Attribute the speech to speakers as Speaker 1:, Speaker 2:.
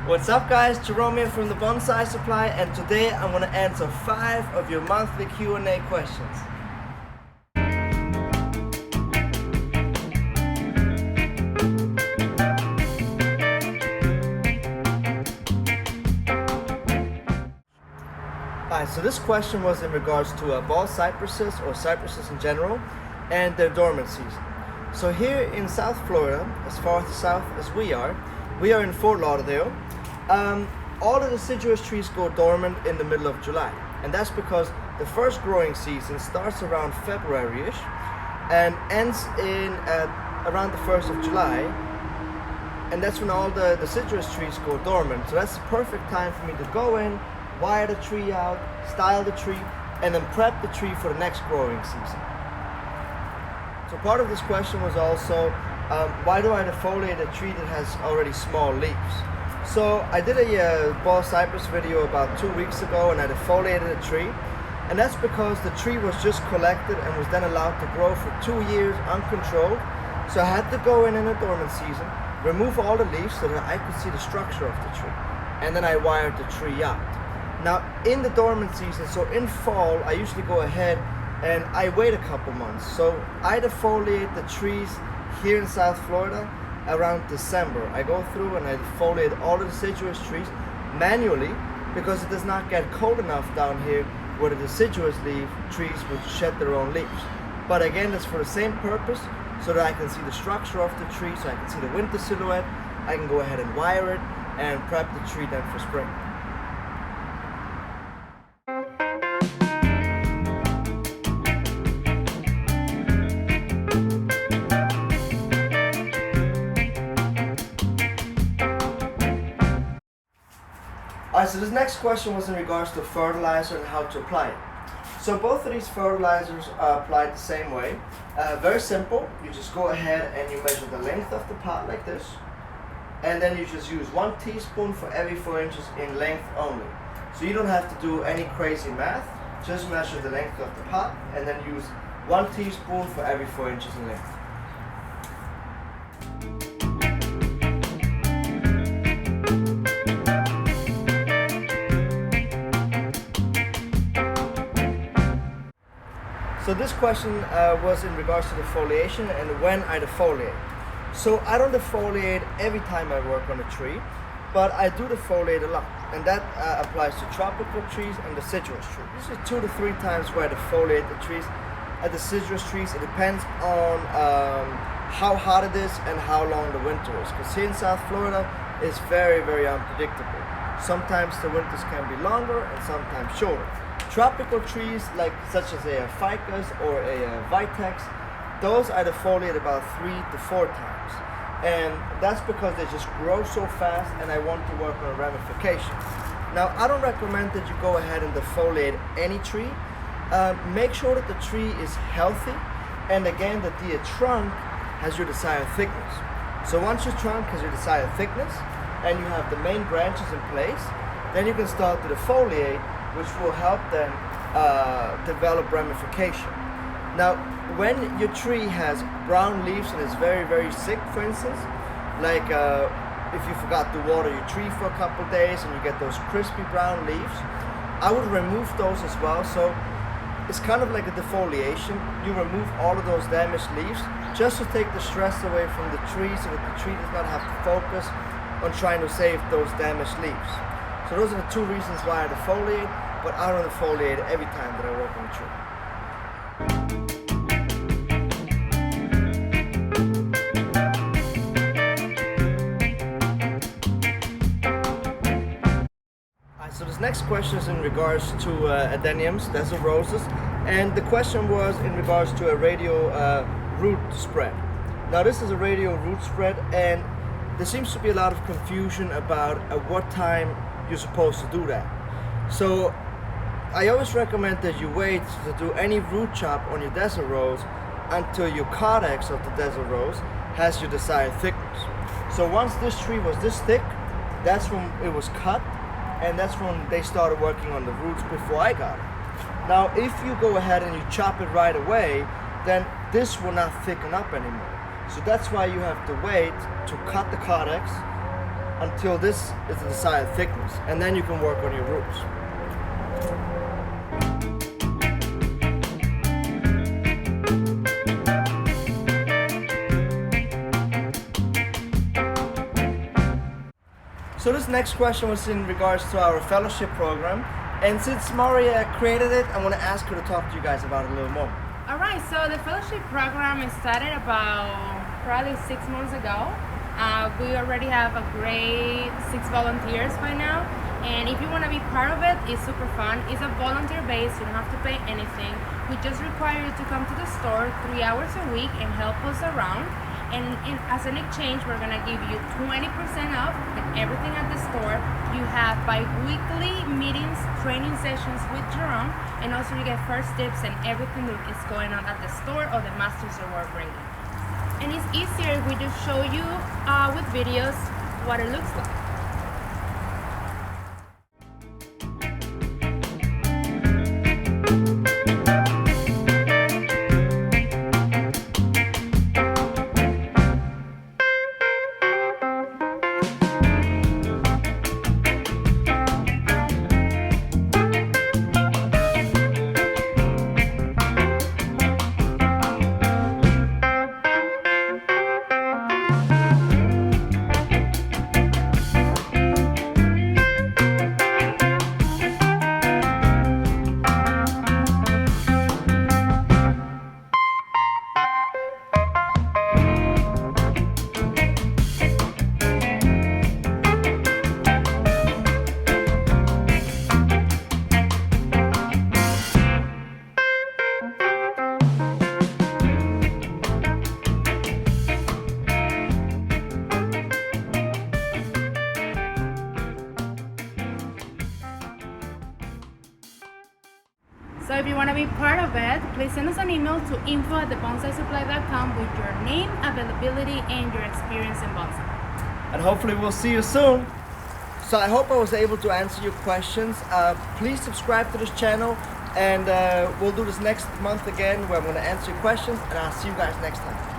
Speaker 1: What's up guys, Jerome here from the Bonsai Supply, and today I'm going to answer 5 of your monthly Q&A questions. Alright, so this question was in regards to ball cypresses or cypresses in general and their dormant season. So here in South Florida, as far south as we are in Fort Lauderdale. All the deciduous trees go dormant in the middle of July, and that's because the first growing season starts around February-ish and ends in around the 1st of July, and that's when all the deciduous trees go dormant. So that's the perfect time for me to go in, wire the tree out, style the tree, and then prep the tree for the next growing season. So part of this question was also, why do I defoliate a tree that has already small leaves? So I did a ball cypress video about 2 weeks ago, and I defoliated a tree, and that's because the tree was just collected and was then allowed to grow for 2 years uncontrolled. So I had to go in the dormant season, remove all the leaves so that I could see the structure of the tree, and then I wired the tree out. Now in the dormant season, so in fall, I usually go ahead and I wait a couple months. So I defoliate the trees here in South Florida around December. I go through and I defoliate all the deciduous trees manually because it does not get cold enough down here where the deciduous trees would shed their own leaves. But again, that's for the same purpose, so that I can see the structure of the tree, so I can see the winter silhouette. I can go ahead and wire it and prep the tree then for spring. Alright, so this next question was in regards to fertilizer and how to apply it. So both of these fertilizers are applied the same way. Very simple. You just go ahead and you measure the length of the pot like this, and then you just use 1 teaspoon for every 4 inches in length only. So you don't have to do any crazy math. Just measure the length of the pot and then use 1 teaspoon for every 4 inches in length. So this question was in regards to the foliation and when I defoliate. So I don't defoliate every time I work on a tree, but I do defoliate a lot, and that applies to tropical trees and deciduous trees. This is 2 to 3 times where I defoliate the trees. At deciduous trees, it depends on how hot it is and how long the winter is, because here in South Florida it's very, very unpredictable. Sometimes the winters can be longer and sometimes shorter. Tropical trees, like such as a ficus or a vitex, those I defoliate about 3 to 4 times, and that's because they just grow so fast and I want to work on ramification. Now I don't recommend that you go ahead and defoliate any tree. Make sure that the tree is healthy, and again that the trunk has your desired thickness. So once your trunk has your desired thickness and you have the main branches in place, then you can start to defoliate, which will help them develop ramification. Now, when your tree has brown leaves and is very, very sick, for instance, like if you forgot to water your tree for a couple days and you get those crispy brown leaves, I would remove those as well. So it's kind of like a defoliation. You remove all of those damaged leaves just to take the stress away from the tree, so that the tree does not have to focus on trying to save those damaged leaves. So those are the 2 reasons why I defoliate, but I don't defoliate every time that I work on a tree. Alright, so this next question is in regards to adeniums, desert roses, and the question was in regards to a radial root spread. Now this is a radial root spread, and there seems to be a lot of confusion about at what time you're supposed to do that. So I always recommend that you wait to do any root chop on your desert rose until your codex of the desert rose has your desired thickness. So once this tree was this thick, that's when it was cut, and that's when they started working on the roots before I got it. Now if you go ahead and you chop it right away, then this will not thicken up anymore. So that's why you have to wait to cut the codex, until this is the desired thickness, and then you can work on your roots. So this next question was in regards to our fellowship program, and since Maria created it, I want to ask her to talk to you guys about it a little more.
Speaker 2: All right, so the fellowship program started about probably 6 months ago. We already have a great 6 volunteers by now, and if you want to be part of it, it's super fun. It's a volunteer base, you don't have to pay anything. We just require you to come to the store 3 hours a week and help us around. And as an exchange, we're gonna give you 20% off with everything at the store. You have bi-weekly meetings, training sessions with Jerome, and also you get first tips and everything that is going on at the store or the masters that we're bringing. And it's easier if we just show you with videos what it looks like. So if you want to be part of it, please send us an email to info@thebonsaisupply.com with your name, availability, and your experience in bonsai.
Speaker 1: And hopefully we'll see you soon. So I hope I was able to answer your questions. Please subscribe to this channel, and we'll do this next month again where I'm going to answer your questions, and I'll see you guys next time.